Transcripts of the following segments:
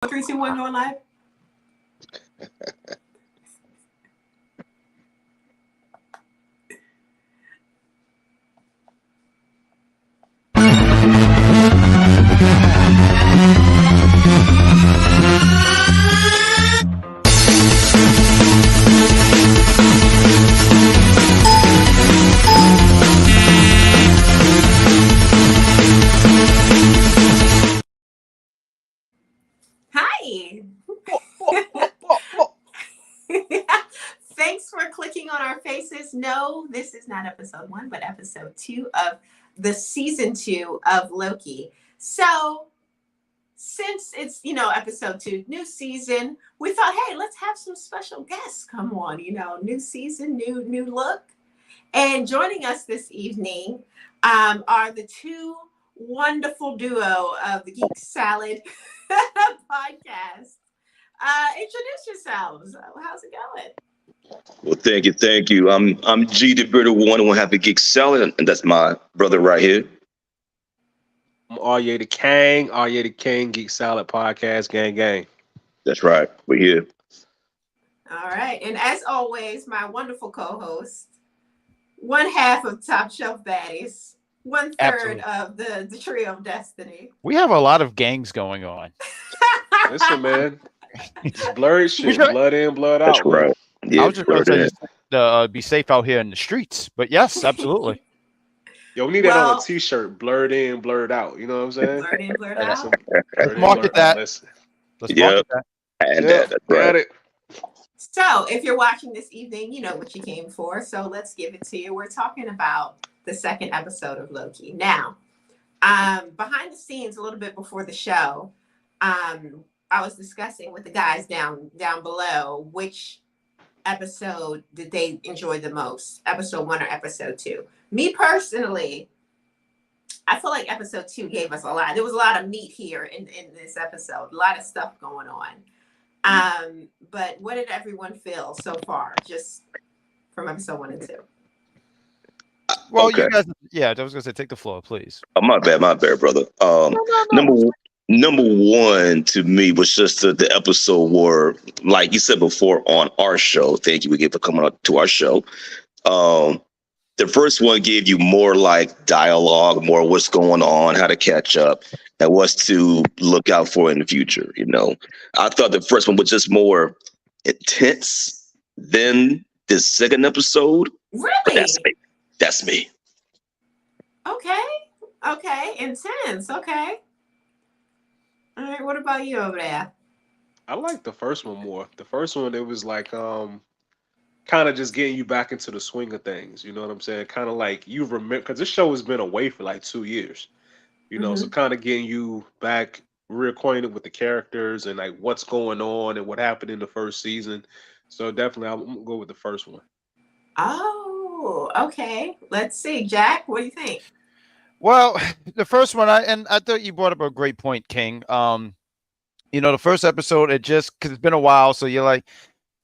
3, 2, 1, going live. Hi. Thanks for clicking on our faces. No, this is not episode 1, but episode 2 of the season 2 of Loki. So since it's, episode 2, new season, we thought, hey, let's have some special guests come on, new season, new look. And joining us this evening are the two wonderful duo of the Geek Salad podcast. Introduce yourselves. How's it going? Well, thank you. I'm G the Bearded One who have the Geek Salad, and that's my brother right here. I'm Arye the King, Geek Salad Podcast, gang. That's right. We're here. All right. And as always, my wonderful co-host, one half of Top Shelf Baddies, 1/3 Absolutely. of the Trio of Destiny. We have a lot of gangs going on. Listen, man. It's blurred shit. Blood in, blood out. That's right. Yeah, I was just going to say, be safe out here in the streets. But yes, absolutely. Yo, we need that on a t-shirt. Blurred in, blurred out. You know what I'm saying? Blurred in, blurred out. Let's market that. Listen. Let's market that. And that's right. Got it. So if you're watching this evening, you know what you came for. So let's give it to you. We're talking about the second episode of Loki. Now, behind the scenes, a little bit before the show, I was discussing with the guys down below which episode did they enjoy the most, episode 1 or episode 2. Me personally, I feel like episode 2 gave us a lot. There was a lot of meat here in this episode, a lot of stuff going on. But what did everyone feel so far, just from episode 1 and 2? Well, Okay. you guys, I was going to say, take the floor, please. Oh, my bad, brother. Number one to me was just the episode where, like you said before on our show, thank you again for coming on to our show. The first one gave you more like dialogue, more what's going on, how to catch up, and what's to look out for in the future. I thought the first one was just more intense than the second episode. Really? But that's me. Okay. Intense. Okay. All right. What about you over there? I like the first one more. The first one, it was like kind of just getting you back into the swing of things. You know what I'm saying? Kind of like you remember, because this show has been away for like 2 years. So kind of getting you back reacquainted with the characters and like what's going on and what happened in the first season. So definitely, I'm gonna go with the first one. Oh, okay. Let's see, Jack. What do you think? Well, the first one, I thought you brought up a great point, King. The first episode, because it's been a while, so you're like,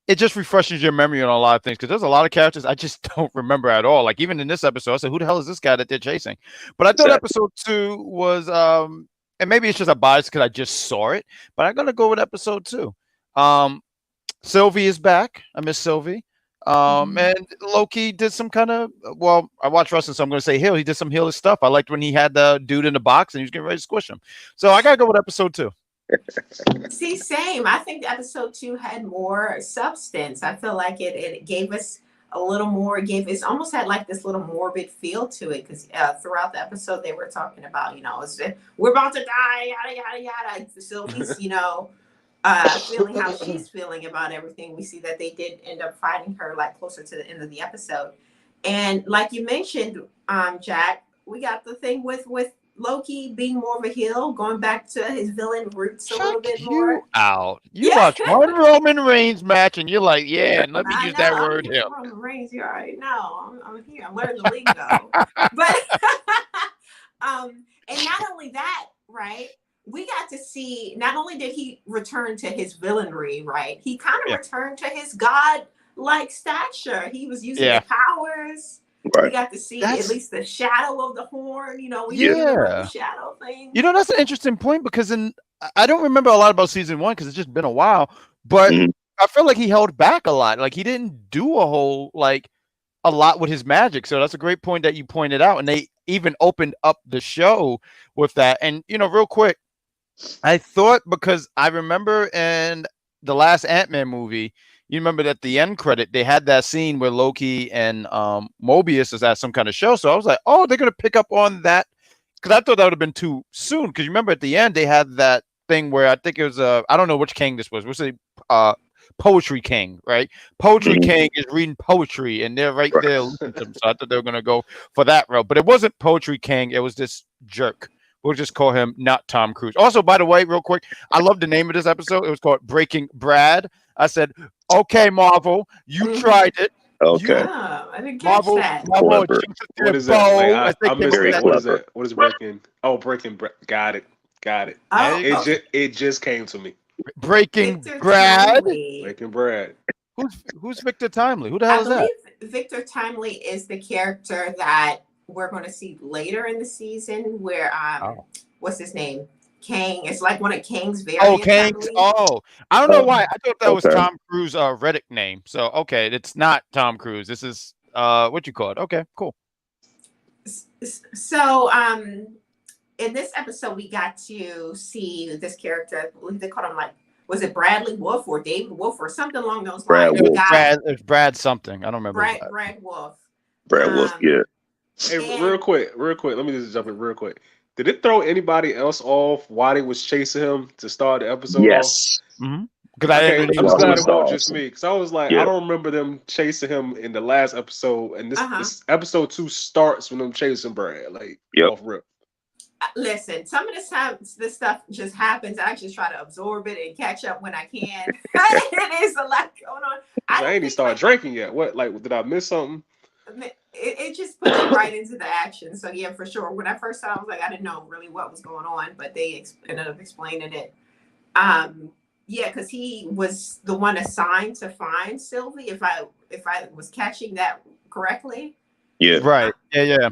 it just refreshes your memory on a lot of things, because there's a lot of characters I just don't remember at all. Like even in this episode, I said, who the hell is this guy that they're chasing? But I thought episode 2 was, and maybe it's just a bias because I just saw it, but I'm going to go with episode 2. Sylvie is back. I miss Sylvie. And Loki did some kind of, I watch wrestling, so I'm going to say he did some heelish stuff. I liked when he had the dude in the box and he was getting ready to squish him. So I got to go with episode 2. See, same. I think episode 2 had more substance. I feel like it gave us a little more, almost had like this little morbid feel to it, because throughout the episode they were talking about, we're about to die, yada, yada, yada. Sylvie's, feeling how she's feeling about everything. We see that they did end up fighting her like closer to the end of the episode. And like you mentioned, Jack, we got the thing with Loki being more of a heel, going back to his villain roots a little bit more. You out. You watch one Roman Reigns match and you're like, let me use that word here. Roman Reigns, you already know. I'm here. I'm learning the lingo. But and not only that, right? We got to see, not only did he return to his villainry, right? He kind of returned to his god-like stature. He was using the powers. Right. We got to see at least the shadow of the horn, we did the shadow thing. That's an interesting point, because I don't remember a lot about season 1 because it's just been a while, but Mhm. I feel like he held back a lot. Like he didn't do a lot with his magic. So that's a great point that you pointed out. And they even opened up the show with that. And real quick, I thought because I remember in the last Ant-Man movie, you remember that the end credit, they had that scene where Loki and Mobius is at some kind of show. So I was like, oh, they're gonna pick up on that. Because I thought that would have been too soon. Because you remember at the end they had that thing where I think it was I don't know which king this was. We'll say Poetry King, right? Poetry Mhm. King is reading poetry, and they're right Right. there listening to them. So I thought they were gonna go for that route, but it wasn't Poetry King. It was this jerk. We'll just call him not Tom Cruise. Also, by the way, real quick, I love the name of this episode. It was called Breaking Brad. I said, okay, Marvel, you Mhm. tried it. Okay. Oh, I didn't catch Marvel, that. Marvel, Clever. What is that? Like I missed Very that. What is clever. that? What is breaking? Oh, breaking. Got it. Got it. Oh, There you okay. It just came to me. Breaking Victor Brad. Timely. Breaking Brad. Who's Victor Timely? Who the hell I is that? believe Victor Timely is the character that we're going to see later in the season where Oh. what's his name? Kang. It's like one of Kang's Oh, variants. I Kang. believe. Oh, I don't know why. I thought that was Okay. Tom Cruise Reddick name. So okay, it's not Tom Cruise. This is what you call it. Okay, cool. So in this episode we got to see this character. I believe they called him like, was it Bradley Wolf or David Wolf or something along those Brad lines? Wolf. It's Brad something. I don't remember. Brad Wolf. Brad Wolf. Yeah. Hey, And- real quick. Let me just jump in real quick. Did it throw anybody else off why they was chasing him to start the episode off? Yes. Because I Okay, didn't I'm really just glad was it wasn't awesome. just me because I was like, Yeah. I don't remember them chasing him in the last episode, and this Uh-huh. this episode 2 starts when them chasing Brad, like Yep. off rip. Listen, some of this stuff just happens. I just try to absorb it and catch up when I can. It is a lot going on. I ain't even think, started like, drinking yet. What? Like, did I miss something? it just puts you right into the action. So yeah, for sure. When I first saw it, I was like, I didn't know really what was going on, but they ended up explaining it. Yeah, because he was the one assigned to find Sylvie, if I was catching that correctly. Yeah. Right. Yeah.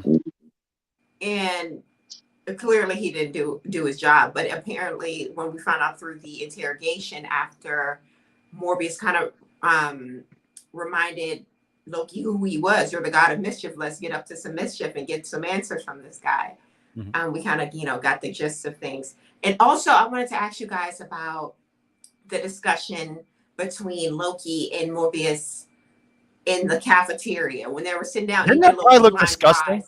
And clearly he didn't do his job. But apparently when we found out through the interrogation after Morbius kind of reminded Loki who he was, you're the god of mischief, let's get up to some mischief and get some answers from this guy. We kind of got the gist of things. And also I wanted to ask you guys about the discussion between Loki and Morbius in the cafeteria when they were sitting down. Didn't that pie look disgusting?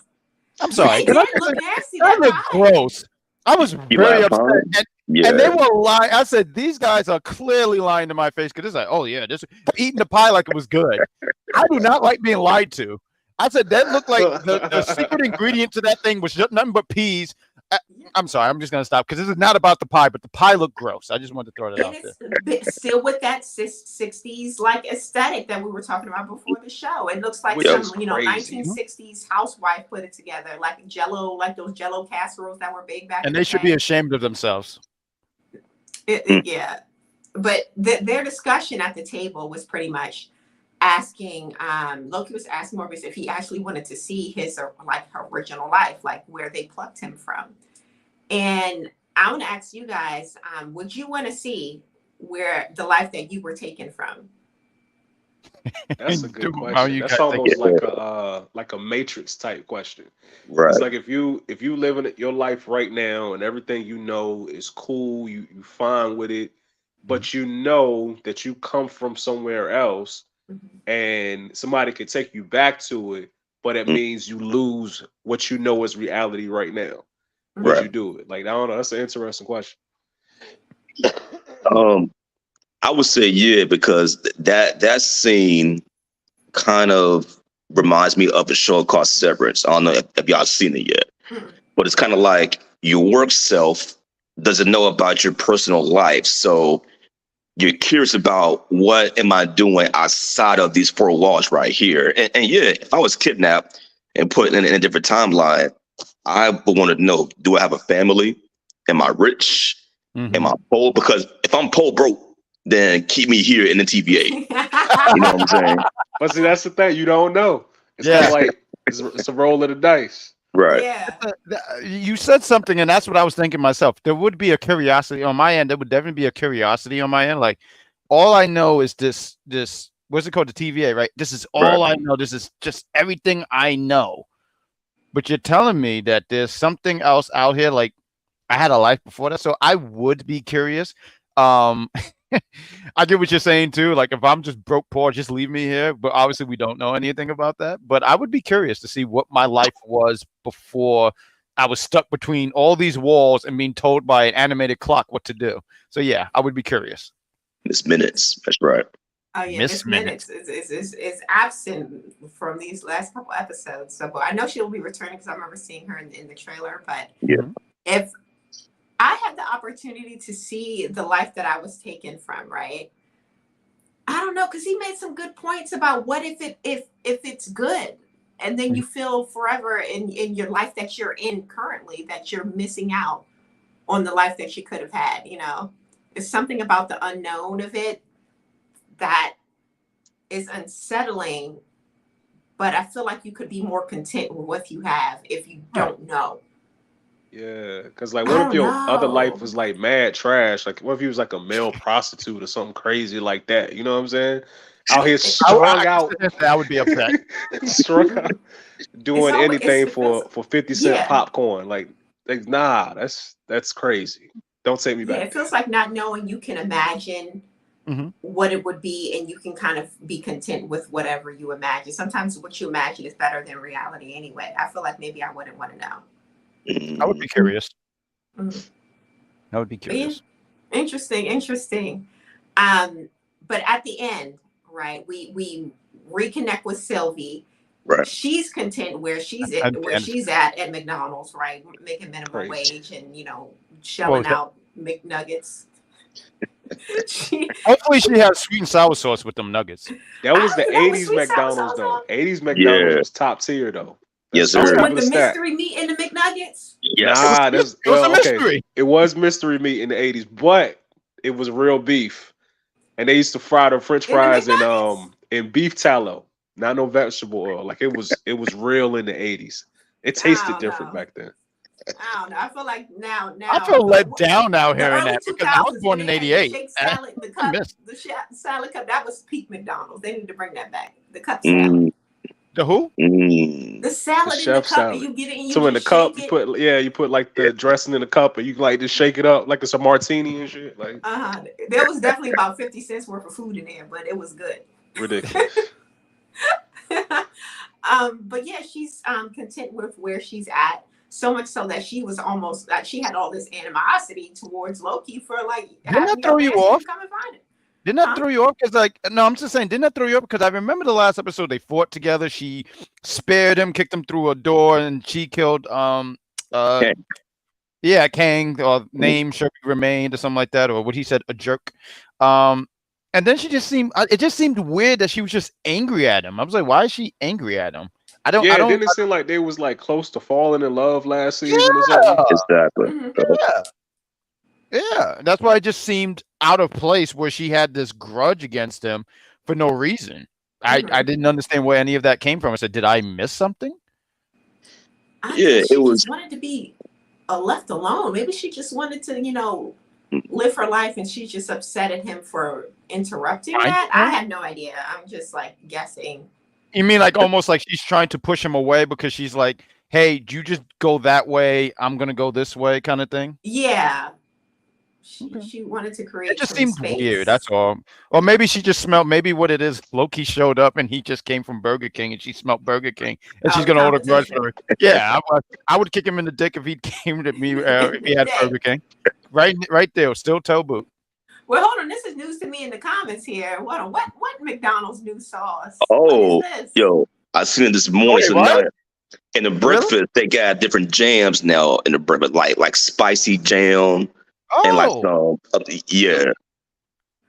I'm sorry. They did look nasty. That looked gross. I was You very laugh, upset. huh? Yeah. And they were lying. I said, these guys are clearly lying to my face because it's like, oh, yeah, this eating the pie like it was good. I do not like being lied to. I said, that looked like the secret ingredient to that thing was just nothing but peas. I'm sorry. I'm just going to stop because this is not about the pie, but the pie looked gross. I just wanted to throw that out there. It's still with that 60s like aesthetic that we were talking about before the show. It looks like Which some is 1960s housewife put it together, like Jello, like those Jello casseroles that were big back. And they should be ashamed of themselves. Yeah, but their discussion at the table was pretty much asking. Loki was asking Morbius if he actually wanted to see his original life, like where they plucked him from. And I want to ask you guys, would you want to see where the life that you were taken from? That's a good How question. you That's guys think almost like a Matrix type question. Right. It's like if you live in your life right now and everything you know is cool, you fine with it, but you know that you come from somewhere else and somebody could take you back to it, but it means you lose what you know is reality right now. Would Right. you do it? Like, I don't know. That's an interesting question. I would say yeah, because that scene kind of reminds me of a show called Severance. I don't know if y'all seen it yet, but it's kind of like your work self doesn't know about your personal life, so you're curious about what am I doing outside of these four walls right here. And yeah, if I was kidnapped and put in a different timeline, I would want to know: do I have a family? Am I rich? Am I poor? Because if I'm poor broke, then keep me here in the TVA. You know what I'm saying? But see, that's the thing. You don't know. It's kind of like it's a roll of the dice. Right. Yeah. You said something, and that's what I was thinking myself. There would be a curiosity on my end. There would definitely be a curiosity on my end. Like, all I know is this. What's it called? The TVA, right? This is all I know. This is just everything I know. But you're telling me that there's something else out here. Like, I had a life before that, so I would be curious. Um, I get what you're saying too. Like, if I'm just broke poor, just leave me here. But obviously, we don't know anything about that. But I would be curious to see what my life was before I was stuck between all these walls and being told by an animated clock what to do. So yeah, I would be curious. Miss Minutes. That's right. Oh yeah, Miss Miss Minutes is absent from these last couple episodes. So but I know she'll be returning because I remember seeing her in the trailer. But Yeah. if I had the opportunity to see the life that I was taken from, right? I don't know, because he made some good points about what if it's good, and then you feel forever in your life that you're in currently that you're missing out on the life that you could have had. You know, it's something about the unknown of it that is unsettling. But I feel like you could be more content with what you have if you don't know. Yeah, because like, what if your other life was like mad trash? Like, what if he was like a male prostitute or something crazy like that? You know what I'm saying? Out here strung out. I would be upset. Strung out, doing anything feels- for 50-cent Yeah. popcorn. Like, nah, that's crazy. Don't take me Yeah, back. it feels like not knowing you can imagine what it would be, and you can kind of be content with whatever you imagine. Sometimes what you imagine is better than reality anyway. I feel like maybe I wouldn't want to know. I would be curious. Mhm. I would be curious. Yeah. Interesting. But at the end, right, we reconnect with Sylvie. Right. She's content where she's at McDonald's, right, making minimum wage and shelling out McNuggets. Hopefully she has sweet and sour sauce with them nuggets. That was the 80s McDonald's though. 80s McDonald's was top tier though. Yes, sir. With the mystery meat in the McNuggets? Yes. Nah, it was a mystery. It was mystery meat in the 80s, but it was real beef. And they used to fry the French fries in beef tallow, not no vegetable oil. Like it was real in the 80s. It tasted different back then. I don't know. I feel like now I feel let down out here in that because I was born in '88. The salad, the cup, salad cup, that was peak McDonald's. They need to bring that back. The cup salad. The who? The salad in the cup. Salad. You get it. And you so in the cup, you put like the dressing in the cup, and you like just shake it up like it's a martini and shit. Like there was definitely about 50 cents worth of food in there, but it was good. Ridiculous. But yeah, she's content with where she's at. So much so that she was almost like she had all this animosity towards Loki for like. Didn't that throw you off? Come and find it. Didn't that throw you off? Because I'm just saying, didn't that throw you off? Because I remember the last episode they fought together. She spared him, kicked him through a door, and she killed Kang, or name should remain or something like that, or what he said, a jerk. And then she just seemed. It just seemed weird that she was just angry at him. I was like, why is she angry at him? Didn't it seem like they was like close to falling in love last season or something? Exactly. Yeah, that's why it just seemed out of place where she had this grudge against him for no reason. I didn't understand where any of that came from. I said, did I miss something? She just wanted to be left alone. Maybe she just wanted to, live her life, and she's just upset at him for interrupting that. I had no idea. I'm just like guessing. You mean like almost like she's trying to push him away because she's like, hey, you just go that way, I'm gonna go this way, kind of thing? Yeah. She wanted to create. It just seemed weird. That's all. Or maybe she just smelled. Maybe what it is, Loki showed up and he just came from Burger King and she smelled Burger King and she's gonna order grudge for her. Yeah, I would kick him in the dick if he came to me if he had Burger King. Right there, still toe boot. Well, hold on. This is news to me in the comments here. What McDonald's new sauce? Oh, yo, I seen it this morning. Wait, what? In the breakfast, they got different jams now in the breakfast, like spicy jam. Oh, and like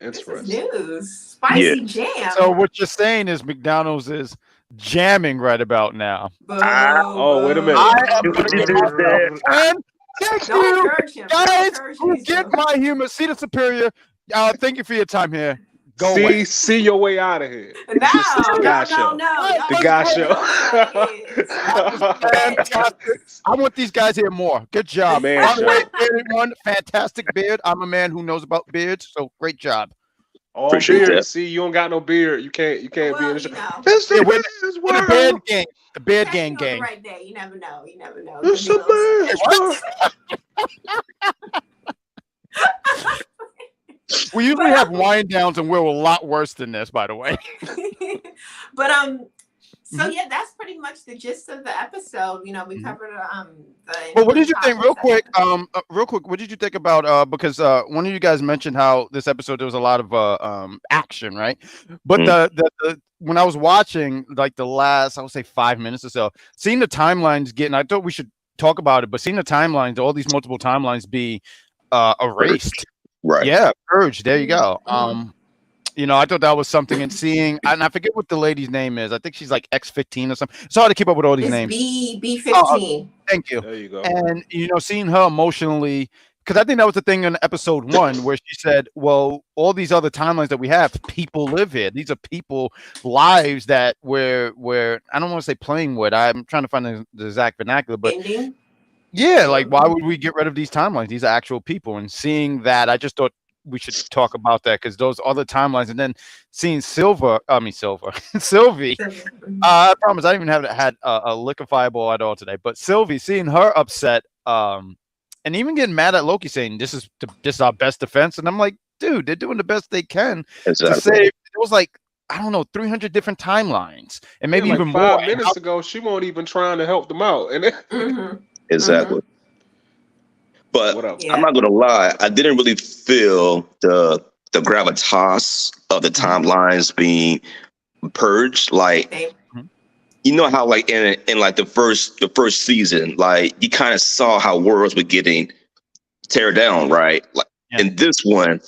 Interesting. News. Spicy jam. So what you're saying is McDonald's is jamming right about now. Wait a minute. I am thank you, guys, who get my humor. See the superior. Thank you for your time here. Go away. See your way out of here. No, It's just the guy show. Y'all The guy just show. like it is. Fantastic. I want these guys here more. Good job. Man By the way, show. bearded one, fantastic beard. I'm a man who knows about beards, so great job. All Appreciate beard. that. See, you don't got no beard. You can't be in Well, the show. you know. It's the Yeah, with man's The world. beard gang. The beard Catch gang you on the gang. right day. You never know. It's Could be the a little man's world. We usually have wind downs, and we're a lot worse than this, by the way. But so yeah, that's pretty much the gist of the episode. You know, we covered the. Well, what did you think, real quick? topics. Real quick, what did you think about? Because one of you guys mentioned how this episode there was a lot of action, right? But the when I was watching like the last, I would say 5 minutes or so, seeing the timelines getting, I thought we should talk about it, but seeing the timelines, all these multiple timelines be erased. Right. Yeah, purged. There you go. Mhm. You know, I thought that was something, and seeing, and I forget what the lady's name is. I think she's like X15 or something. It's hard to keep up with all these It's names. B15. Thank you. There you go. And you know, seeing her emotionally, because I think that was the thing in episode 1 where she said, "Well, all these other timelines that we have, people live here. These are people lives that we're I don't want to say playing with. I'm trying to find the exact vernacular, but Ending. yeah, like why would we get rid of these timelines? These are actual people." And seeing that, I just thought we should talk about that because those other timelines, and then seeing Sylvie. I promise I didn't even had a liquor fireball at all today. But Sylvie, seeing her upset, and even getting mad at Loki, saying this is our best defense, and I'm like, dude, they're doing the best they can to Exactly. save. It was like, I don't know, 300 different timelines, and maybe Yeah, like even 5 more. minutes ago, she wasn't even trying to help them out. And Mhm. Exactly. But what else? Yeah. I'm not gonna lie, I didn't really feel the gravitas of the timelines being purged. Like, Same. you know how like in like the first season, like you kind of saw how worlds were getting tear down, right? Like Yeah. in this one,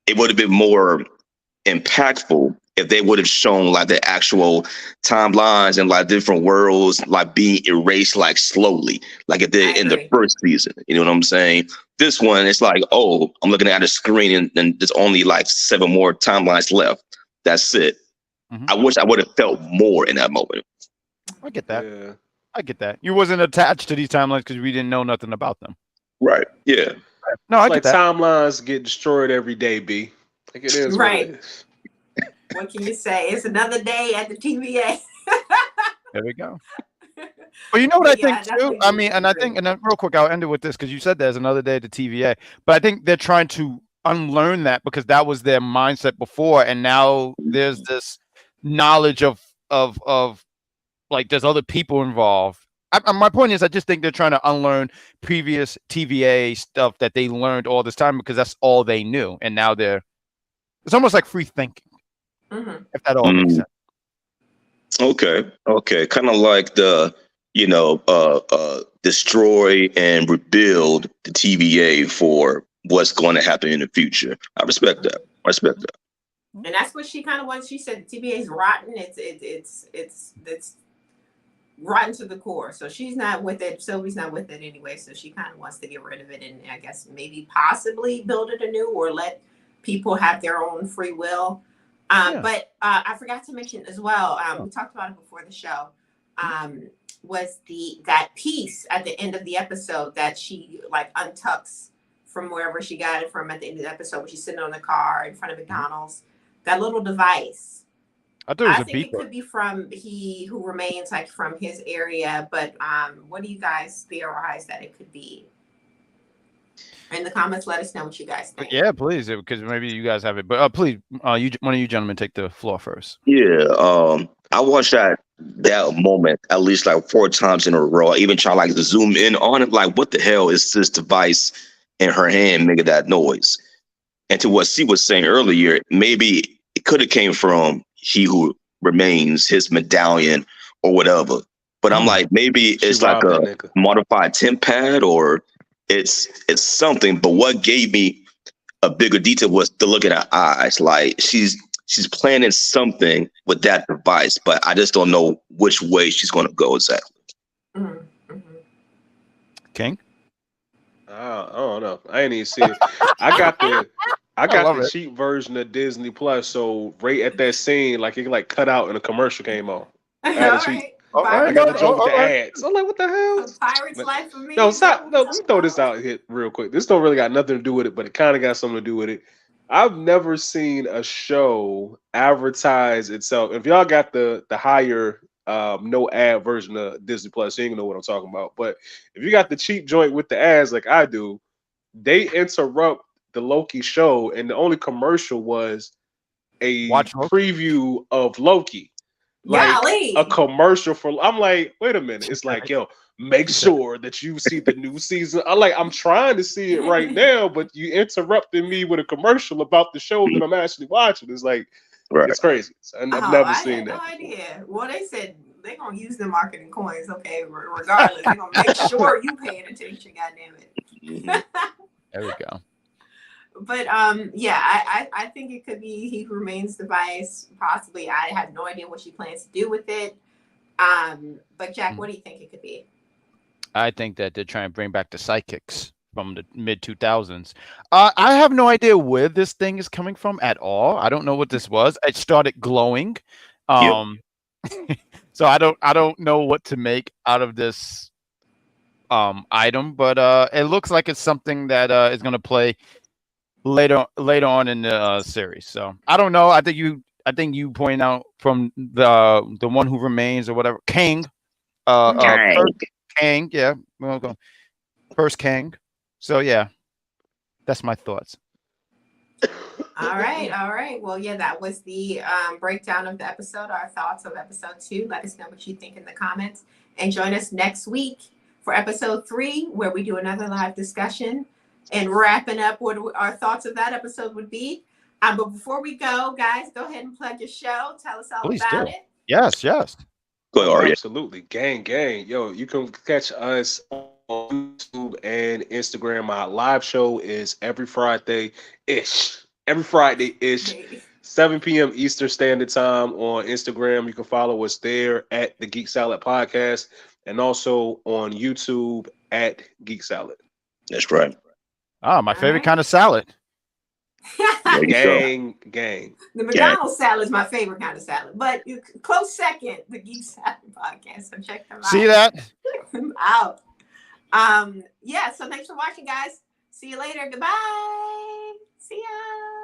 it would have been more impactful if they would have shown like the actual timelines and like different worlds like being erased like slowly, like it did I in the agree. first season. You know what I'm saying? This one, it's like, oh, I'm looking at a screen and there's only like 7 more timelines left. That's it. Mhm. I wish I would have felt more in that moment. I get that. Yeah. I get that. You wasn't attached to these timelines because we didn't know nothing about them. Right. Yeah. No, I It's like get that. timelines get destroyed every day, B. Like it is Right. what it is. What can you say? It's another day at the TVA. There we go. But you know what But I yeah, think too? definitely I mean, and I agree. think, and then real quick, I'll end it with this because you said there's another day at the TVA. But I think they're trying to unlearn that because that was their mindset before, and now there's this knowledge of like there's other people involved. My point is, I just think they're trying to unlearn previous TVA stuff that they learned all this time because that's all they knew, and now it's almost like free thinking, Mhm. if that all makes sense. Okay. Kind of like the, destroy and rebuild the TVA for what's going to happen in the future. I respect that. And that's what she kind of wants. She said the TVA is rotten. It's rotten to the core. So she's not with it. Sylvie's not with it anyway. So she kind of wants to get rid of it and I guess maybe possibly build it anew or let people have their own free will. Yeah. But I forgot to mention as well. We talked about it before the show. Was that piece at the end of the episode that she like untucks from wherever she got it from at the end of the episode when she's sitting on the car in front of McDonald's. That little device. I thought it was I a think it beeper. could be from He Who Remains, like from his area. But what do you guys theorize that it could be? In the comments, let us know what you guys think. Yeah, please, because maybe you guys have it. But please, one of you gentlemen take the floor first. Yeah. I watched that moment at least like 4 times in a row. I even try like to zoom in on it. Like, what the hell is this device in her hand making that noise? And to what C was saying earlier, maybe it could have came from He Who Remains, his medallion or whatever. But I'm like, maybe it's like robbed a that nigga. modified temp pad or it's something. But what gave me a bigger detail was to look at her eyes. Like she's planning something with that device, but I just don't know which way she's going to go exactly. Mm-hmm. Mm-hmm. King? I don't know. I ain't even see it. I got I I got love the it. cheap version of Disney Plus, so right at that scene, like it like cut out and a commercial came on. All I had a cheap. right. All I right, Pirates got no, the Life. joint with all the right. ads. I'm like, what the hell? Pirates But Life for me. no, Is that stop. what No, we're let me talking throw this about? out here real quick. This don't really got nothing to do with it, but it kind of got something to do with it. I've never seen a show advertise itself. If y'all got the higher no ad version of Disney Plus, you ain't gonna know what I'm talking about. But if you got the cheap joint with the ads like I do, they interrupt the Loki show, and the only commercial was a Watch Loki. preview of Loki, like a Golly. commercial for. I'm like, wait a minute. It's like, yo, make sure that you see the new season. I'm trying to see it right now, but you interrupted me with a commercial about the show that I'm actually watching. It's like, Right. it's crazy. I've Oh, never I seen had no that before. idea. Well, they said they're gonna use the marketing coins, okay, regardless. They're gonna make sure you paying attention, goddamn Mhm. it. There we go. But yeah, I think it could be He Who Remains device, possibly. I have no idea what she plans to do with it. But Jack, what do you think it could be? I think that they're trying to bring back the psychics from the mid 2000s. I have no idea where this thing is coming from at all. I don't know what this was. It started glowing. Yep. So I don't know what to make out of this item, but it looks like it's something that is going to play later on in the series. So I don't know. I think you point out from the one who remains or whatever Kang, Dang. first Kang, yeah, we'll go first Kang. So yeah, that's my thoughts. All right. Well, yeah, that was the breakdown of the episode, our thoughts of episode 2. Let us know what you think in the comments. And join us next week for episode 3, where we do another live discussion and wrapping up what our thoughts of that episode would be. But before we go, guys, go ahead and plug your show. Tell us all Please about do. it. Yes, yes. Go ahead, Oh, Arya. absolutely. Gang. Yo, you can catch us on YouTube and Instagram. Our live show is every Friday ish. Every Friday ish. Hey. 7 p.m. Eastern Standard Time on Instagram. You can follow us there at the Geek Salad Podcast and also on YouTube at Geek Salad. That's right. Ah, my All favorite right. kind of salad. There you go. Gang. The McDonald's salad is my favorite kind of salad, but close second, the Geek Salad Podcast. So check them out. See that? Out. Yeah, so thanks for watching, guys. See you later. Goodbye. See ya.